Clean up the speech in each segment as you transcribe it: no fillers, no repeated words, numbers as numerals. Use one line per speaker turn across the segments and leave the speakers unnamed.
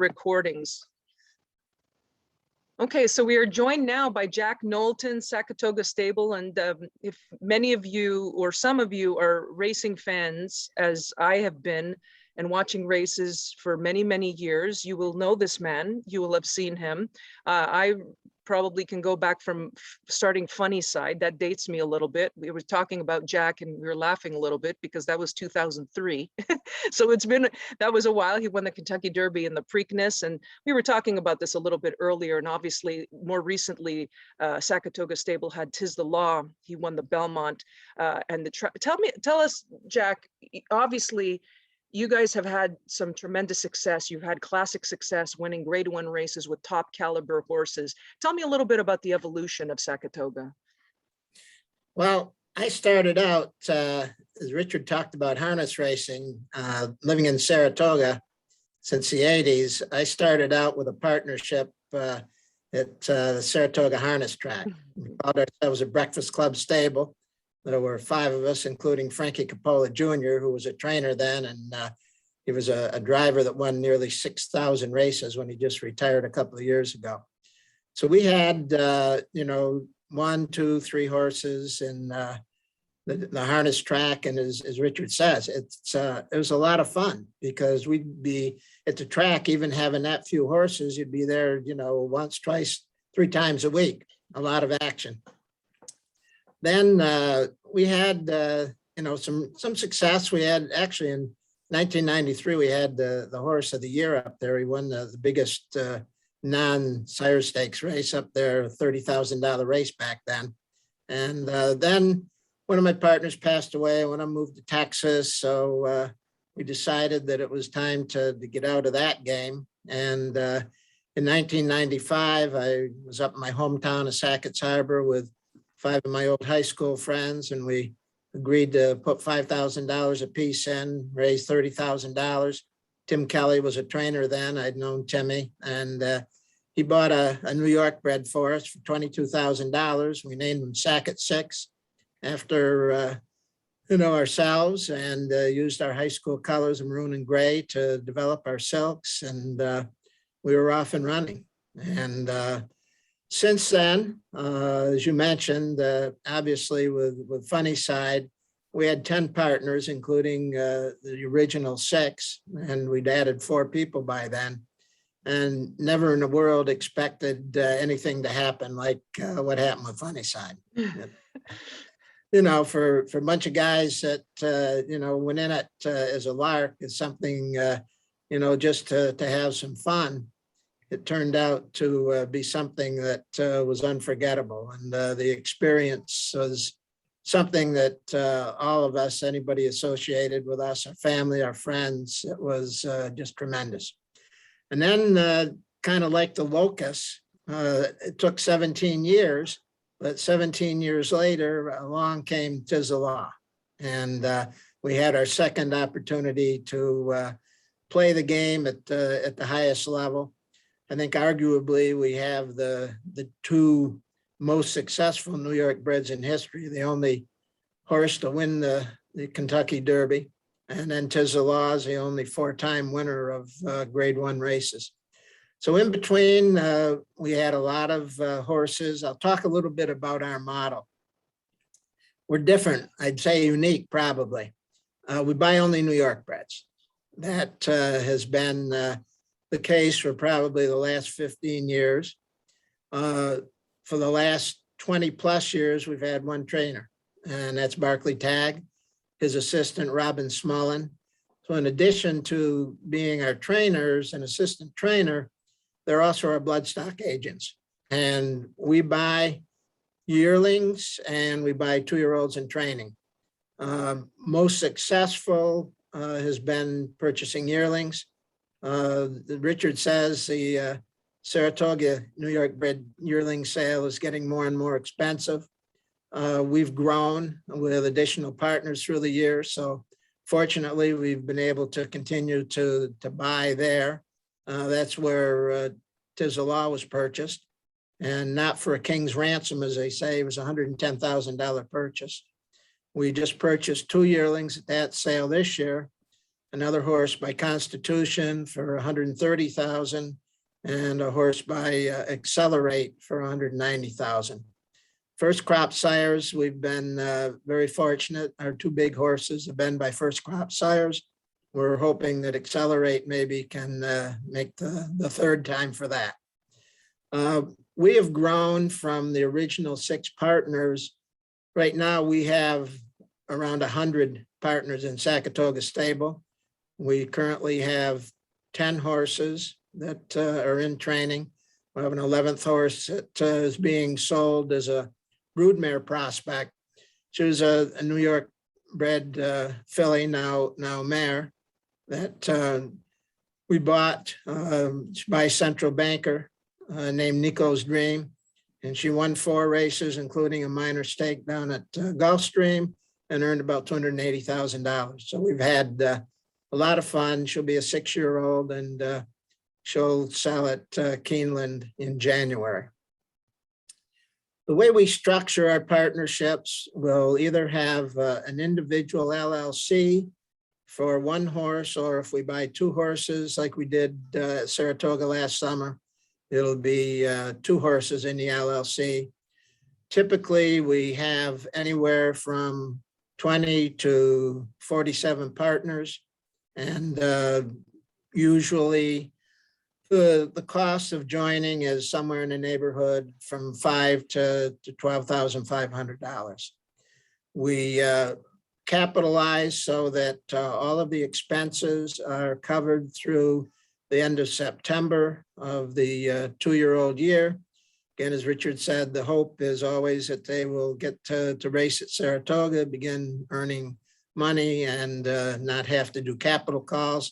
recordings. Okay, so we are joined now by Jack Knowlton, Sackatoga Stable, and if many of you or some of you are racing fans, as I have been, and watching races for many, many years, you will know this man. You will have seen him. I probably can go back from starting Funny Side. That dates me a little bit. We were talking about Jack and we were laughing a little bit because that was 2003. So that was a while. He won the Kentucky Derby and the Preakness. And we were talking about this a little bit earlier. And obviously more recently, Sackatoga Stable had 'Tis the Law. He won the Belmont and tell us, Jack, obviously, you guys have had some tremendous success. You've had classic success winning Grade 1 races with top caliber horses. Tell me a little bit about the evolution of Sackatoga.
Well, I started out, as Richard talked about harness racing, living in Saratoga since the 80s. I started out with a partnership at the Saratoga Harness Track. We called ourselves a Breakfast Club Stable. There were 5 of us, including Frankie Coppola Jr., who was a trainer then, and he was a driver that won nearly 6,000 races when he just retired a couple of years ago. So we had, 1, 2, 3 horses in the harness track, and as Richard says, it was a lot of fun because we'd be at the track, even having that few horses, you'd be there, once, twice, 3 times a week. A lot of action. Then we had, some success. We had actually in 1993, we had the horse of the year up there. He won the biggest non-sire stakes race up there, $30,000 race back then. And then one of my partners passed away when I moved to Texas. So we decided that it was time to get out of that game. And in 1995, I was up in my hometown of Sackett's Harbor with 5 of my old high school friends, and we agreed to put $5,000 a piece in, raise $30,000. Tim Kelly was a trainer then. I'd known Timmy, and he bought a New York bred for us for $22,000. We named him Sackett 6 after ourselves, and used our high school colors, maroon and gray, to develop our silks, and we were off and running. And since then, as you mentioned, obviously with Funny Side, we had 10 partners, including the original 6, and we'd added 4 people by then, and never in the world expected anything to happen like what happened with Funny Side. For a bunch of guys that, went in it as a lark, as something, just to have some fun. It turned out to be something that was unforgettable. And the experience was something that all of us, anybody associated with us, our family, our friends, it was just tremendous. And then kind of like the locust, it took 17 years, but 17 years later, along came 'Tis the Law. And we had our second opportunity to play the game at the highest level. I think arguably we have the 2 most successful New York breds in history, the only horse to win the Kentucky Derby, and then 'Tis the Law is the only 4-time winner of Grade 1 races. So in between, we had a lot of horses. I'll talk a little bit about our model. We're different, I'd say unique probably. We buy only New York breds. That has been the case for probably the last 15 years. For the last 20 plus years, we've had 1 trainer, and that's Barclay Tagg, his assistant, Robin Smullen. So in addition to being our trainers and assistant trainer, they're also our bloodstock agents. And we buy yearlings and we buy 2-year-olds in training. Most successful has been purchasing yearlings. Richard says the Saratoga New York bred yearling sale is getting more and more expensive. We've grown with additional partners through the years. So fortunately, we've been able to continue to buy there. That's where 'Tis the Law was purchased, and not for a king's ransom, as they say. It was a $110,000 purchase. We just purchased 2 yearlings at that sale this year. another horse by Constitution for 130,000, and a horse by Accelerate for 190,000. First crop sires, we've been very fortunate. Our two big horses have been by first crop sires. We're hoping that Accelerate maybe can make the third time for that. We have grown from the original 6 partners. Right now we have around 100 partners in Sackatoga Stable. We currently have 10 horses that are in training. We have an 11th horse that is being sold as a broodmare prospect. She was a New York bred filly, now mare, that we bought by Central Banker named Nico's Dream. And she won 4 races, including a minor stake down at Gulfstream, and earned about $280,000. So we've had a lot of fun. She'll be a 6-year-old, and she'll sell at Keeneland in January. The way we structure our partnerships, we'll either have an individual LLC for 1 horse, or if we buy 2 horses like we did at Saratoga last summer, it'll be 2 horses in the LLC. Typically, we have anywhere from 20 to 47 partners, and usually the cost of joining is somewhere in the neighborhood from $5,000 to $12,500. We capitalize so that all of the expenses are covered through the end of September of the 2-year-old year. Again, as Richard said, the hope is always that they will get to race at Saratoga, begin earning money, and not have to do capital calls.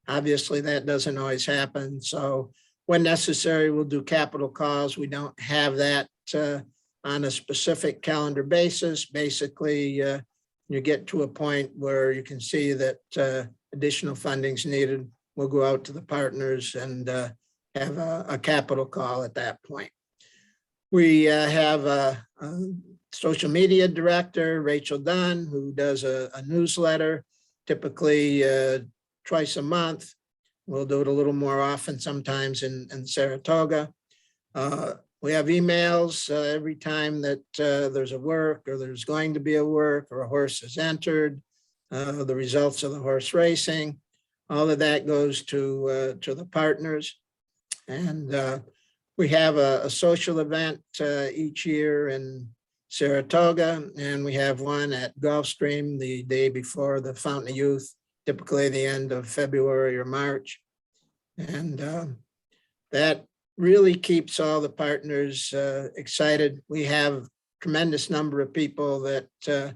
Obviously, that doesn't always happen. So when necessary, we'll do capital calls. We don't have that on a specific calendar basis. Basically, you get to a point where you can see that additional funding is needed. We'll go out to the partners and have a capital call at that point. We have a social media director, Rachel Dunn, who does a newsletter, typically twice a month. We'll do it a little more often sometimes in Saratoga. We have emails every time that there's a work, or there's going to be a work, or a horse is entered, the results of the horse racing. All of that goes to the partners. And we have a social event each year in Saratoga, and we have one at Gulfstream the day before the Fountain of Youth, typically the end of February or March. And that really keeps all the partners excited. We have a tremendous number of people that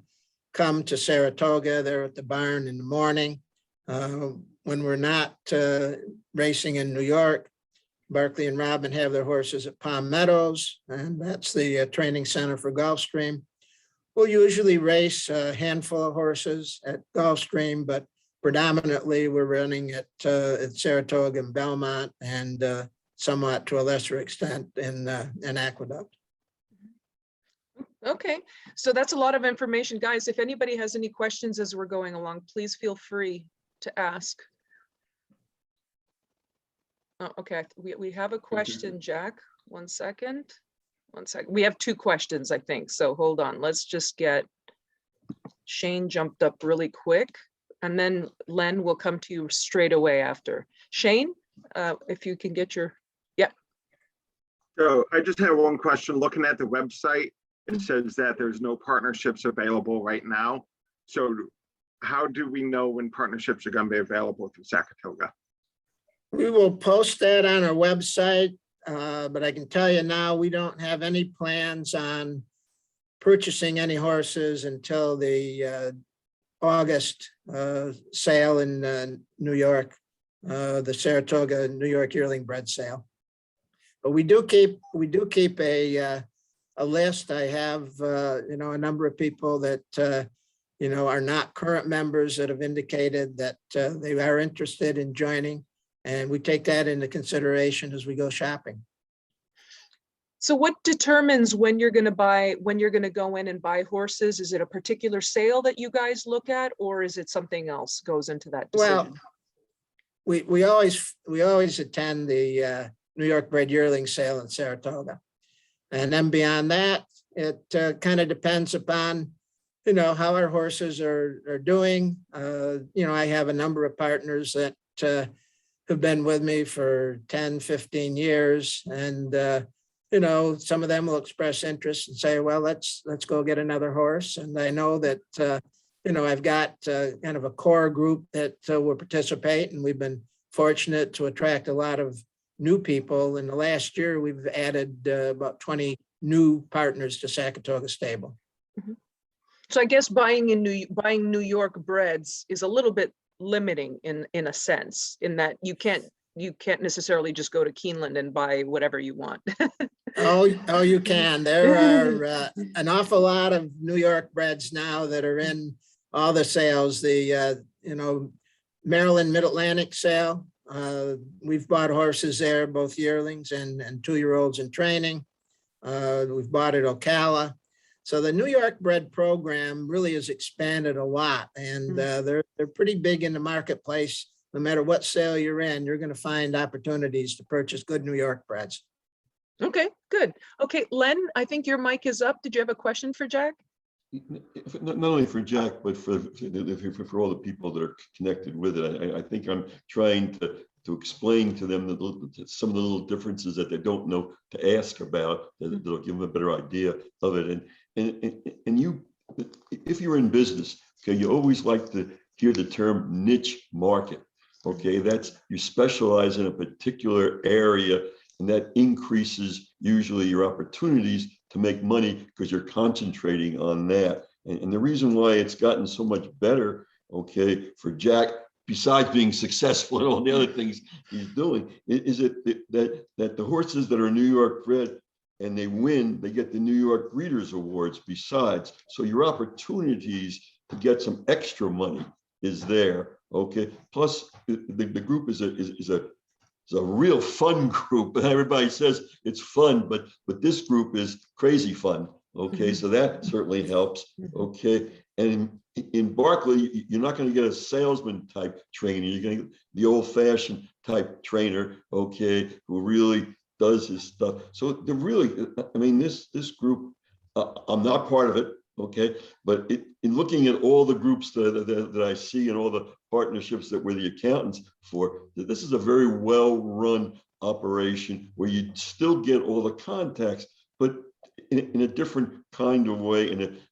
come to Saratoga. They're at the barn in the morning. When we're not racing in New York, Barkley and Robin have their horses at Palm Meadows, and that's the training center for Gulfstream. We'll usually race a handful of horses at Gulfstream, but predominantly we're running at Saratoga and Belmont, and somewhat to a lesser extent in Aqueduct.
Okay, so that's a lot of information. Guys, if anybody has any questions as we're going along, please feel free to ask. Oh, okay, we have a question, Jack. 1 second. 1 second. We have 2 questions, I think. So hold on. Let's just get Shane jumped up really quick, and then Len will come to you straight away after. Shane, if you can get your, yeah.
So I just have one question. Looking at the website, it says that there's no partnerships available right now. So how do we know when partnerships are going to be available through Sackatoga?
We will post that on our website, but I can tell you now, we don't have any plans on purchasing any horses until the August sale in New York, the Saratoga New York yearling bred sale. But we do keep a list. I have a number of people that are not current members that have indicated that they are interested in joining. And we take that into consideration as we go shopping.
So what determines when you're going to go in and buy horses? Is it a particular sale that you guys look at, or is it something else goes into that decision?
Well, we always attend the New York bred yearling sale in Saratoga. And then beyond that, it kind of depends upon, how our horses are doing. I have a number of partners that have been with me for 10, 15 years. And, some of them will express interest and say, well, let's go get another horse. And I know that, I've got kind of a core group that will participate, and we've been fortunate to attract a lot of new people. In the last year, we've added about 20 new partners to Sackatoga Stable.
Mm-hmm. So I guess buying New York breds is a little bit limiting in a sense, in that you can't necessarily just go to Keeneland and buy whatever you want.
Oh, you can. There are an awful lot of New York breds now that are in all the sales. The Maryland Mid-Atlantic sale. We've bought horses there, both yearlings and 2-year-olds in training. We've bought at Ocala. So the New York bred program really has expanded a lot, and they're pretty big in the marketplace. No matter what sale you're in, you're going to find opportunities to purchase good New York breds.
Okay, good. Okay, Len, I think your mic is up. Did you have a question for Jack?
Not only for Jack, but for all the people that are connected with it. I think I'm trying to explain to them some of the little differences that they don't know to ask about, that'll give them a better idea of it. And you, if you're in business, okay, you always like to hear the term niche market. Okay, that's you specialize in a particular area, and that increases usually your opportunities to make money because you're concentrating on that. And the reason why it's gotten so much better, okay, for Jack, besides being successful and all the other things he's doing, is that the horses that are New York bred and they win, they get the New York Breeders' Awards besides. So your opportunities to get some extra money is there, okay? Plus, the group is a real fun group. Everybody says it's fun, but this group is crazy fun. Okay, so that certainly helps. Okay, and in Barkley, you're not going to get a salesman type trainer. You're going to get the old-fashioned type trainer. Okay, who really does his stuff. So they're really, I mean, this group, I'm not part of it. Okay, but in looking at all the groups that I see and all the partnerships that we're the accountants for, this is a very well-run operation where you still get all the contacts, but in a different kind of way,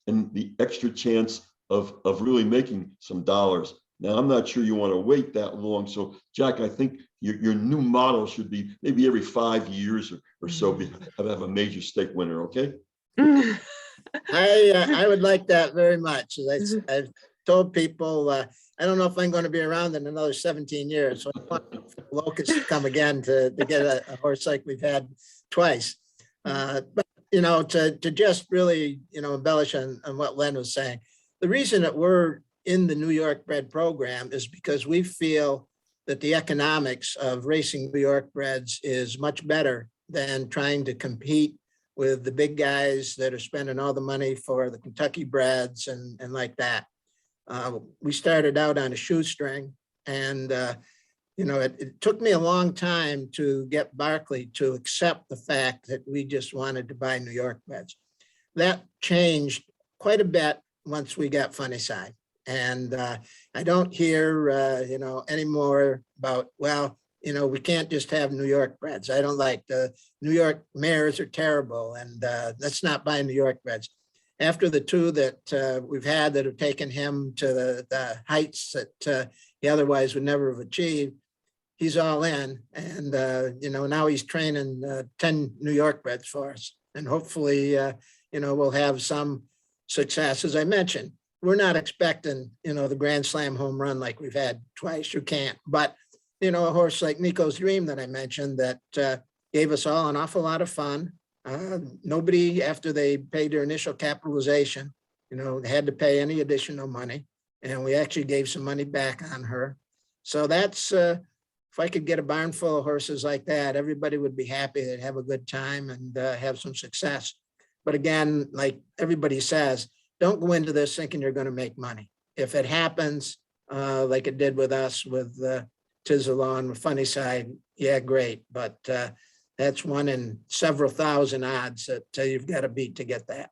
and the extra chance of really making some dollars. Now, I'm not sure you want to wait that long. So, Jack, I think your new model should be maybe every 5 years or so have a major stake winner. Okay.
I would like that very much. As I've told people, I don't know if I'm going to be around in another 17 years. So I want Locust to come again to get a horse like we've had twice. But, to just really, embellish on what Len was saying, the reason that we're in the New York bred program is because we feel that the economics of racing New York breds is much better than trying to compete with the big guys that are spending all the money for the Kentucky breds and like that. We started out on a shoestring, and it took me a long time to get Barkley to accept the fact that we just wanted to buy New York breds. That changed quite a bit once we got Funnyside. And I don't hear, anymore about, well, we can't just have New York breds. I don't like the New York mares are terrible, and let's not buy New York breds. After the two that we've had that have taken him to the heights that he otherwise would never have achieved, he's all in. And, now he's training 10 New York breds for us. And hopefully, we'll have some success. As I mentioned, we're not expecting, the Grand Slam home run like we've had twice. You can't. But a horse like Nico's Dream that I mentioned that gave us all an awful lot of fun. Nobody, after they paid their initial capitalization, had to pay any additional money. And we actually gave some money back on her. So that's if I could get a barn full of horses like that, everybody would be happy. They'd have a good time and have some success. But again, like everybody says, don't go into this thinking you're going to make money. If it happens, like it did with us with Tizzalaw and with Funnyside, yeah, great. But that's one in several thousand odds that you've got to beat to get that.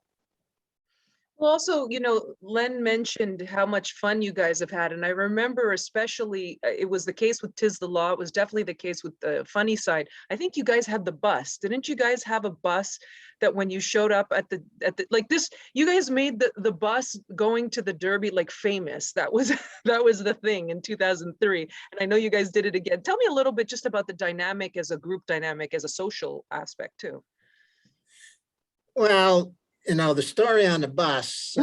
Well, also, you know, Len mentioned how much fun you guys have had. And I remember especially, it was the case with Tis the Law. It was definitely the case with the Funnyside. I think you guys had the bus. Didn't you guys have a bus that when you showed up at the like this, you guys made the bus going to the Derby like famous. That was that was the thing in 2003. And I know you guys did it again. Tell me a little bit just about the dynamic as a group dynamic, as a social aspect too.
Well, you know, the story on the bus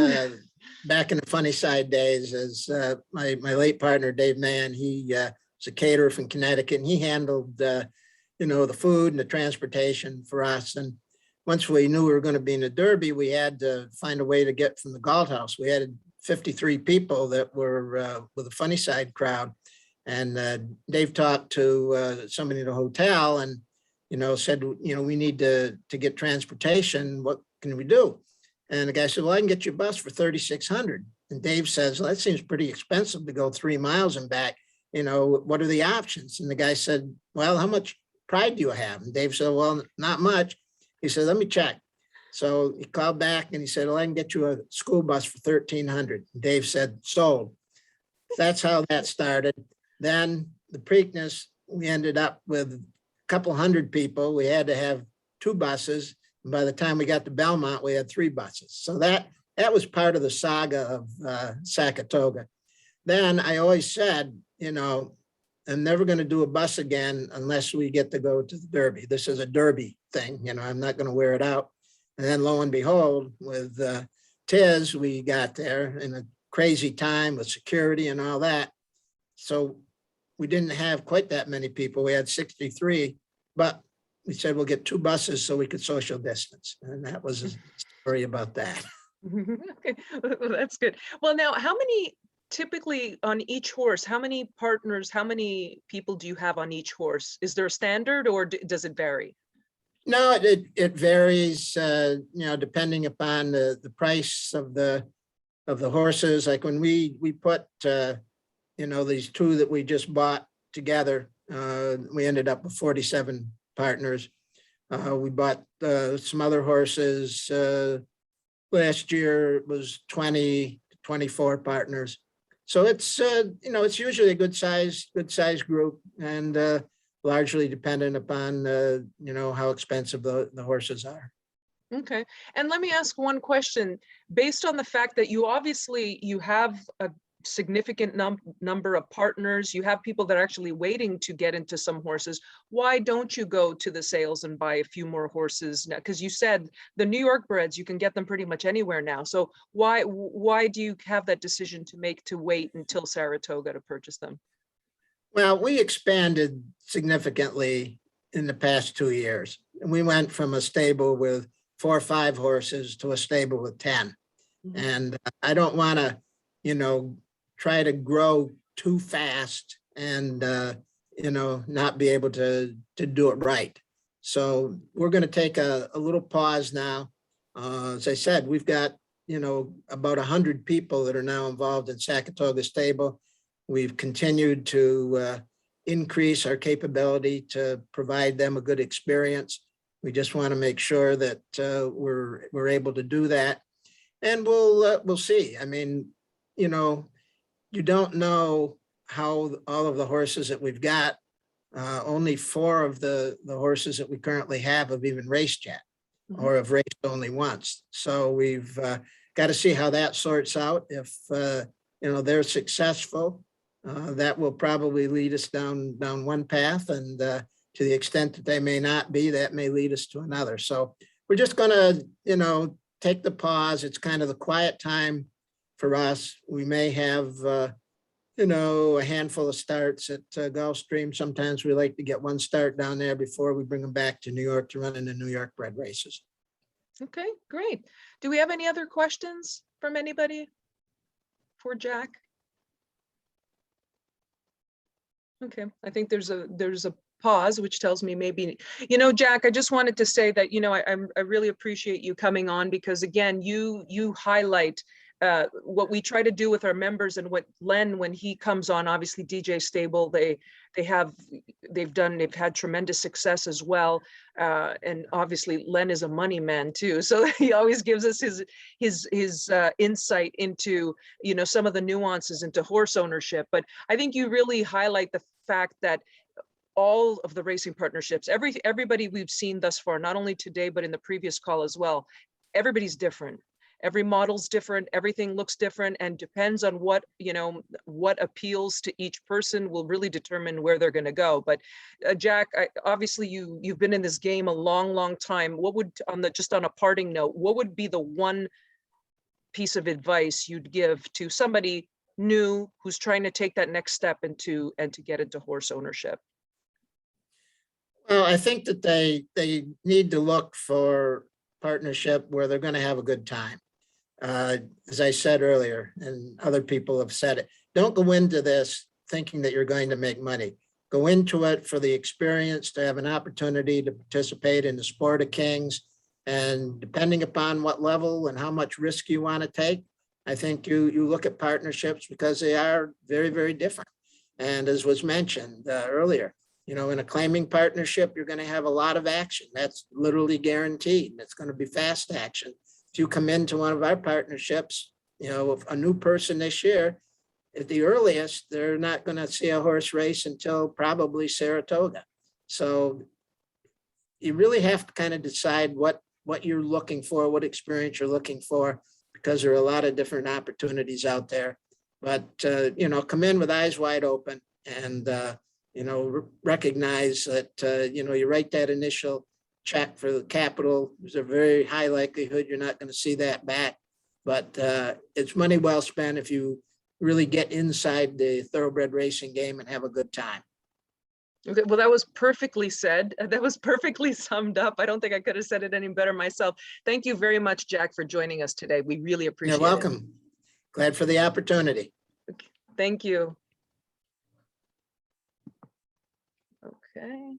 back in the Funnyside days is my late partner, Dave Mann, he was a caterer from Connecticut, and he handled, you know, the food and the transportation for us. And once we knew we were going to be in the Derby, we had to find a way to get from the Galt House. We had 53 people that were with the Funnyside crowd. And Dave talked to somebody in the hotel and, you know, said, you know, we need to get transportation. What can we do? And the guy said, well, I can get you a bus for $3,600. And Dave says, well, that seems pretty expensive to go 3 miles and back. You know, what are the options? And the guy said, well, how much pride do you have? And Dave said, well, not much. He said, let me check. So he called back and he said, well, I can get you a school bus for $1,300. Dave said, sold. That's how that started. Then the Preakness, we ended up with a couple hundred people. We had to have 2 buses. And by the time we got to Belmont, we had 3 buses. So that was part of the saga of Sackatoga. Then I always said, you know, I'm never going to do a bus again unless we get to go to the Derby. This is a Derby thing. You know, I'm not going to wear it out. And then lo and behold, with Tiz, we got there in a crazy time with security and all that. So we didn't have quite that many people. We had 63, but we said we'll get 2 buses so we could social distance. And that was a story about that.
Okay, well, that's good. Well, now, how many typically on each horse, how many partners, how many people do you have on each horse? Is there a standard or does it vary?
No, it varies, you know, depending upon the price of the horses. Like when we put, you know, these 2 that we just bought together, we ended up with 47 partners. We bought some other horses. Last year it was 20 to 24 partners. So it's, you know, it's usually a good size group and largely dependent upon, you know, how expensive the horses are.
Okay. And let me ask one question. Based on the fact that you obviously, you have a significant number of partners, you have people that are actually waiting to get into some horses, why don't you go to the sales and buy a few more horses now? Because you said the New York breds, you can get them pretty much anywhere now. So why do you have that decision to make to wait until Saratoga to purchase them?
Well, we expanded significantly in the past 2 years. And we went from a stable with 4 or 5 horses to a stable with 10.
Mhm.
And I don't want to, you know, try to grow too fast and, you know, not be able to do it right. So we're going to take a little pause now. As I said, we've got, you know, about 100 people that are now involved in Sackatoga Stable. We've continued to increase our capability to provide them a good experience. We just want to make sure that we're able to do that, and we'll see. I mean, you know, you don't know how all of the horses that we've got. Only 4 of the horses that we currently have even raced yet, or have raced only once. So we've got to see how that sorts out. If you know, they're successful, that will probably lead us down one path, and to the extent that they may not be, that may lead us to another. So we're just going to, you know, take the pause. It's kind of the quiet time for us. We may have, you know, a handful of starts at Gulfstream. Sometimes we like to get 1 start down there before we bring them back to New York to run in the New York bred races.
Okay, great. Do we have any other questions from anybody for Jack? Okay, I think there's a pause, which tells me maybe, Jack, I just wanted to say that, I really appreciate you coming on, because again, you highlight what we try to do with our members, and what Len, when he comes on, obviously DJ Stable, they've had tremendous success as well. And obviously Len is a money man too. So he always gives us his insight into, some of the nuances into horse ownership. But I think you really highlight the fact that all of the racing partnerships, everybody we've seen thus far, not only today, but in the previous call as well, everybody's different. Every model's different, everything looks different, and depends on what appeals to each person will really determine where they're going to go. But Jack, obviously you've been in this game a long time. What would, just on a parting note, what would be the one piece of advice you'd give to somebody new who's trying to take that next step and to get into horse ownership?
Well, I think that they need to look for partnership where they're going to have a good time. As I said earlier, and other people have said it, don't go into this thinking that you're going to make money. Go into it for the experience, to have an opportunity to participate in the sport of kings. And depending upon what level and how much risk you want to take, I think you look at partnerships, because they are very, very different. And as was mentioned earlier, in a claiming partnership, you're going to have a lot of action. That's literally guaranteed. It's going to be fast action. If you come into one of our partnerships, a new person this year, at the earliest, they're not going to see a horse race until probably Sacktaoga. So you really have to kind of decide what you're looking for, what experience you're looking for, because there are a lot of different opportunities out there. But, come in with eyes wide open, and, recognize that, you write that initial check for the capital. There's a very high likelihood you're not going to see that back, but it's money well spent if you really get inside the thoroughbred racing game and have a good time.
Okay, well, that was perfectly said. That was perfectly summed up. I don't think I could have said it any better myself. Thank you very much, Jack, for joining us today. We really appreciate it.
You're welcome. Glad for the opportunity.
Thank you. Okay.